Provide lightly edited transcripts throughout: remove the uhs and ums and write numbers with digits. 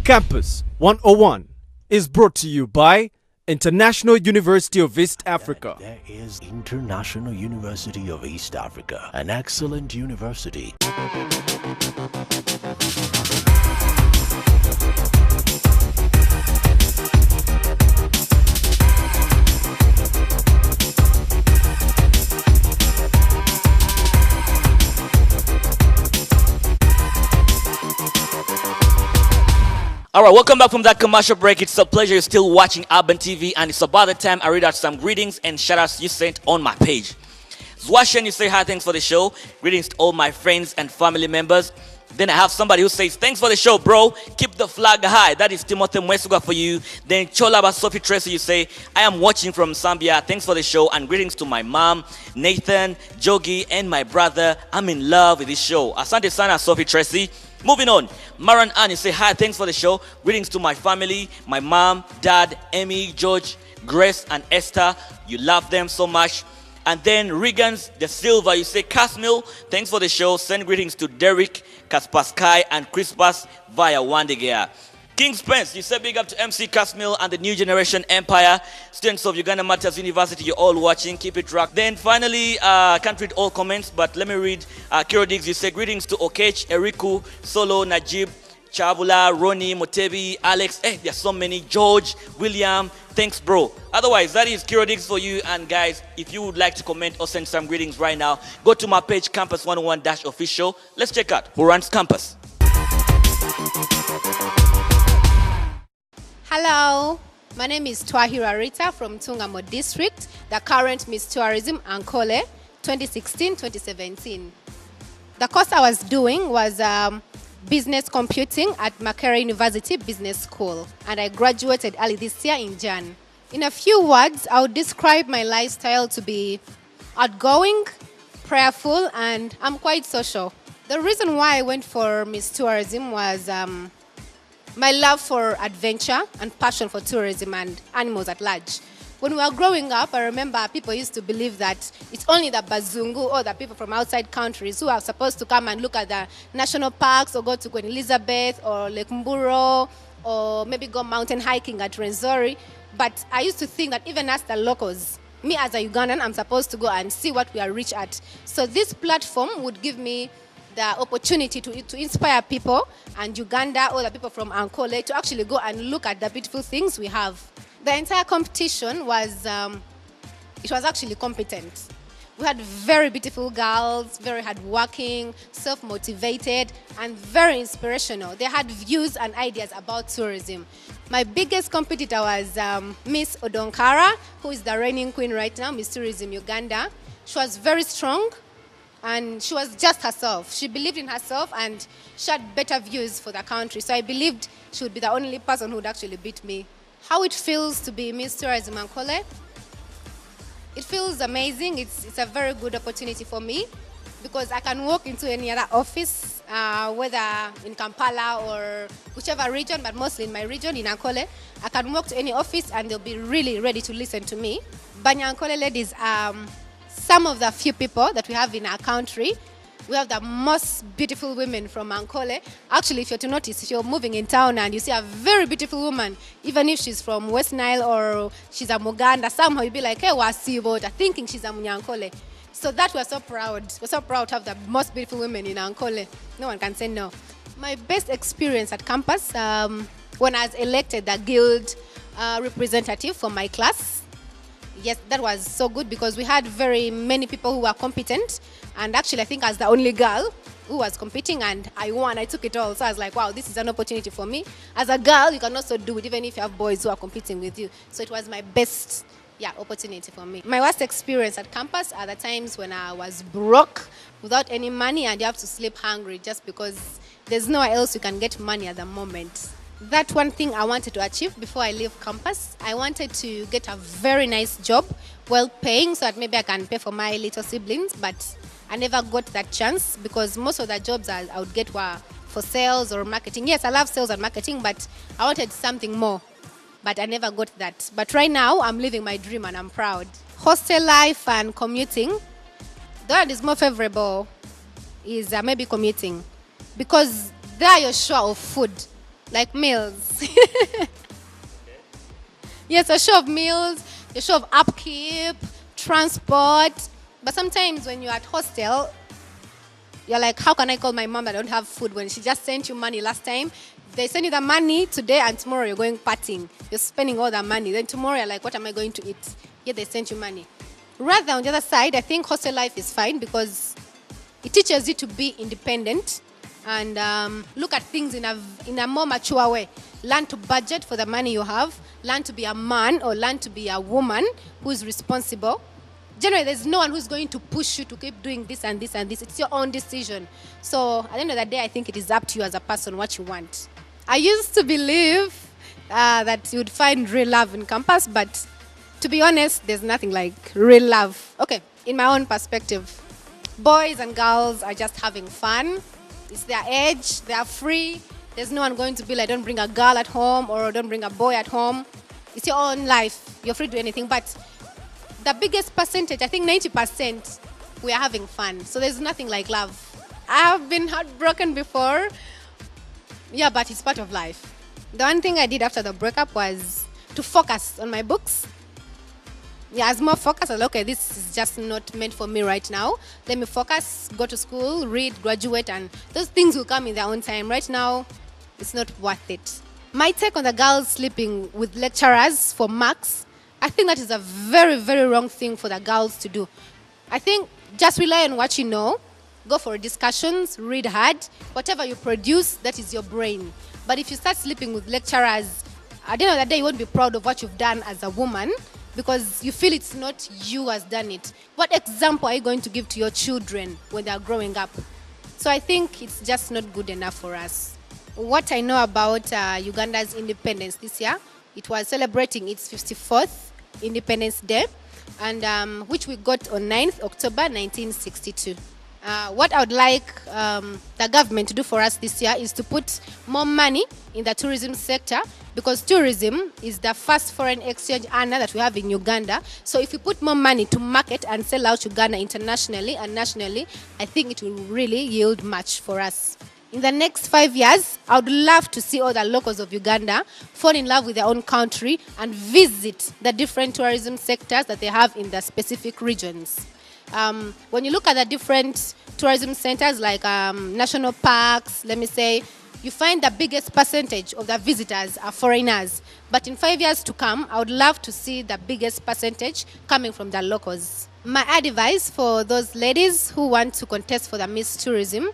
Campus 101 is brought to you by International University of East Africa. There is International University of East Africa, an excellent university. All right, welcome back from that commercial break. It's a pleasure you're still watching Urban TV, and it's about the time I read out some greetings and shout-outs you sent on my page. Zwashen, you say hi, thanks for the show. Greetings to all my friends and family members. Then I have somebody who says, thanks for the show, bro. Keep the flag high. That is Timothy Mwesuga for you. Then Cholaba Sophie Tracy, you say, I am watching from Zambia. Thanks for the show, and greetings to my mom, Nathan, Jogi, and my brother. I'm in love with this show. Asante sana, Sophie Tracy. Moving on, Maran Ann, you say hi, thanks for the show. Greetings to my family, my mom, dad, Amy, George, Grace, and Esther. You love them so much. And then Regans De Silva, you say, Casmil, thanks for the show. Send greetings to Derek, Kaspaskai, and Crispus via Wandegear. King Spence, you say big up to MC Casmil and the New Generation Empire. Students of Uganda Matters University, you're all watching. Keep it rocked. Then finally, I can't read all comments, but let me read. Kiro Diggs, you say greetings to Okech, Eriku, Solo, Najib, Chabula, Ronnie, Motebi, Alex. There's so many. George, William. Thanks, bro. Otherwise, that is Kiro Diggs for you. And guys, if you would like to comment or send some greetings right now, go to my page, Campus 101-official. Let's check out who runs Campus. Hello, my name is Twahira Rita from Tungamo District, the current Miss Tourism Ankole 2016-2017. The course I was doing was business computing at Makerere University Business School, and I graduated early this year in Jan. In a few words, I would describe my lifestyle to be outgoing, prayerful, and I'm quite social. The reason why I went for Miss Tourism was my love for adventure and passion for tourism and animals at large. When we were growing up, I remember people used to believe that it's only the Bazungu or the people from outside countries who are supposed to come and look at the national parks or go to Queen Elizabeth or Lake Mburo or maybe go mountain hiking at Rwenzori. But I used to think that even as the locals, me as a Ugandan, I'm supposed to go and see what we are rich at. So this platform would give me the opportunity to inspire people and Uganda or the people from Ankole to actually go and look at the beautiful things we have. The entire competition was, it was actually competent. We had very beautiful girls, very hardworking, self-motivated, and very inspirational. They had views and ideas about tourism. My biggest competitor was Miss Odonkara, who is the reigning queen right now, Miss Tourism Uganda. She was very strong, and she was just herself. She believed in herself, and she had better views for the country. So I believed she would be the only person who would actually beat me. How it feels to be Miss Tourism Ankole? It feels amazing. It's a very good opportunity for me because I can walk into any other office, whether in Kampala or whichever region, but mostly in my region, in Ankole. I can walk to any office and they'll be really ready to listen to me. Banya Ankole ladies, some of the few people that we have in our country. We have the most beautiful women from Ankole. Actually, if you're to notice, if you're moving in town and you see a very beautiful woman, even if she's from West Nile or she's a Muganda, somehow you'll be like, hey, Wasiboda, thinking she's a Munyankole. So that we're so proud. We're so proud to have the most beautiful women in Ankole. No one can say no. My best experience at campus, when I was elected the guild representative for my class. Yes, that was so good because we had very many people who were competent. And actually, I think I was the only girl who was competing and I won. I took it all. So I was like, wow, this is an opportunity for me. As a girl, you can also do it even if you have boys who are competing with you. So it was my best opportunity for me. My worst experience at campus are the times when I was broke without any money and you have to sleep hungry just because there's nowhere else you can get money at the moment. That one thing I wanted to achieve before I leave campus, I wanted to get a very nice job, well paying, so that maybe I can pay for my little siblings, but I never got that chance because most of the jobs I would get were for sales or marketing. Yes, I love sales and marketing, but I wanted something more, but I never got that. But right now, I'm living my dream and I'm proud. Hostel life and commuting, the one is more favorable is maybe commuting because there you're sure of food. like meals. Yes, a show of meals, a show of upkeep, transport. But sometimes when you're at hostel, you're like, how can I call my mom that I don't have food when she just sent you money last time? They send you the money today and tomorrow you're going partying. You're spending all that money. Then tomorrow you're like, what am I going to eat? Yeah, they sent you money. Rather, on the other side, I think hostel life is fine because it teaches you to be independent and look at things in a more mature way. Learn to budget for the money you have. Learn to be a man or learn to be a woman who is responsible. Generally, there's no one who's going to push you to keep doing this and this and this. It's your own decision. So at the end of the day, I think it is up to you as a person what you want. I used to believe that you would find real love in campus, but to be honest, there's nothing like real love. Okay, in my own perspective, boys and girls are just having fun. It's their age, they are free. There's no one going to be like, don't bring a girl at home or don't bring a boy at home. It's your own life. You're free to do anything. But the biggest percentage, I think 90%, we are having fun. So there's nothing like love. I've been heartbroken before. Yeah, but it's part of life. The one thing I did after the breakup was to focus on my books. Yeah, as more focus, I was like, okay, this is just not meant for me right now. Let me focus, go to school, read, graduate, and those things will come in their own time. Right now, it's not worth it. My take on the girls sleeping with lecturers for marks, I think that is a very, very wrong thing for the girls to do. I think just rely on what you know, go for discussions, read hard. Whatever you produce, that is your brain. But if you start sleeping with lecturers, at the end of the day, you won't be proud of what you've done as a woman because you feel it's not you who has done it. What example are you going to give to your children when they're growing up? So I think it's just not good enough for us. What I know about Uganda's independence this year, it was celebrating its 54th Independence Day, and which we got on 9th October 1962. What I would like the government to do for us this year is to put more money in the tourism sector because tourism is the first foreign exchange earner that we have in Uganda. So if we put more money to market and sell out Uganda internationally and nationally, I think it will really yield much for us. In the next 5 years, I would love to see all the locals of Uganda fall in love with their own country and visit the different tourism sectors that they have in the specific regions. When you look at the different tourism centers like national parks, let me say, you find the biggest percentage of the visitors are foreigners. But in 5 years to come, I would love to see the biggest percentage coming from the locals. My advice for those ladies who want to contest for the Miss Tourism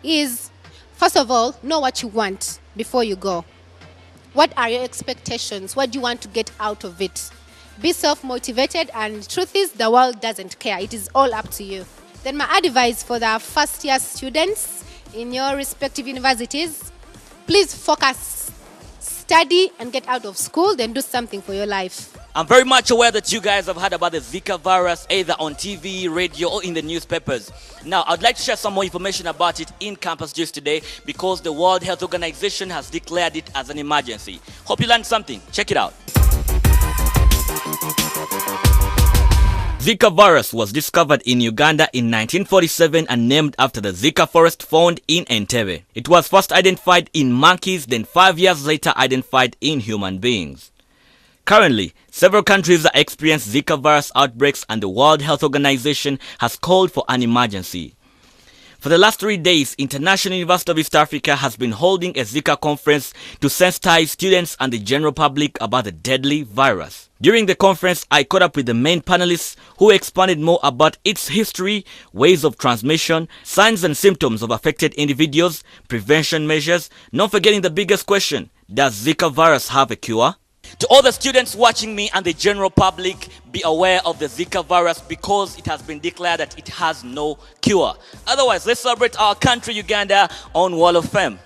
is, first of all, know what you want before you go. What are your expectations? What do you want to get out of it? Be self-motivated, and truth is, the world doesn't care. It is all up to you. Then my advice for the first-year students in your respective universities, please focus, study, and get out of school, then do something for your life. I'm very much aware that you guys have heard about the Zika virus either on TV, radio, or in the newspapers. Now, I'd like to share some more information about it in Campus Juice today because the World Health Organization has declared it as an emergency. Hope you learned something. Check it out. Zika virus was discovered in Uganda in 1947 and named after the Zika forest found in Entebbe. It was first identified in monkeys, then 5 years later identified in human beings. Currently, several countries are experiencing Zika virus outbreaks and the World Health Organization has called for an emergency. For the last 3 days, International University of East Africa has been holding a Zika conference to sensitize students and the general public about the deadly virus. During the conference, I caught up with the main panelists who expanded more about its history, ways of transmission, signs and symptoms of affected individuals, prevention measures, not forgetting the biggest question, does Zika virus have a cure? To all the students watching me and the general public, be aware of the Zika virus because it has been declared that it has no cure. Otherwise, let's celebrate our country, Uganda, on Wall of Fame.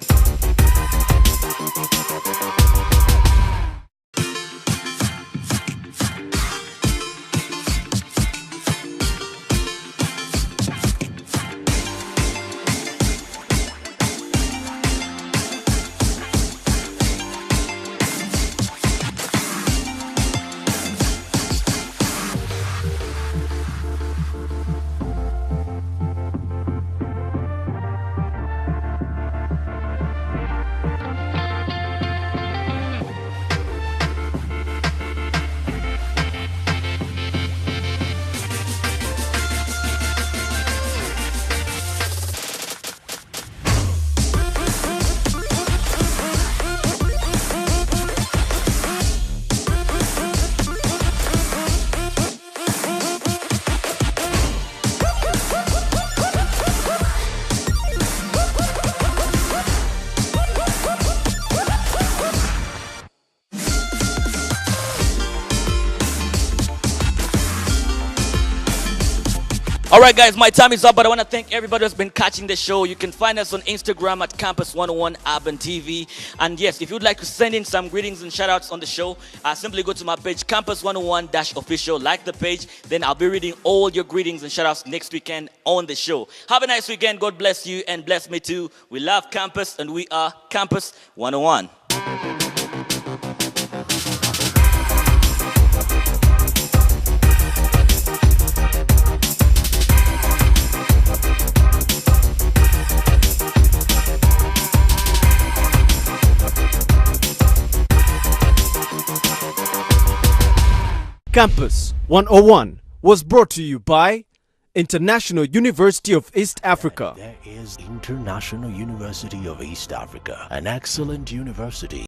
All right, guys, my time is up, but I want to thank everybody who's been catching the show. You can find us on Instagram at Campus 101 Urban TV. And yes, if you'd like to send in some greetings and shout outs on the show, simply go to my page, Campus 101-official. Like the page, then I'll be reading all your greetings and shout outs next weekend on the show. Have a nice weekend. God bless you and bless me too. We love Campus and we are Campus 101. Campus 101 was brought to you by International University of East Africa. There is International University of East Africa, an excellent university.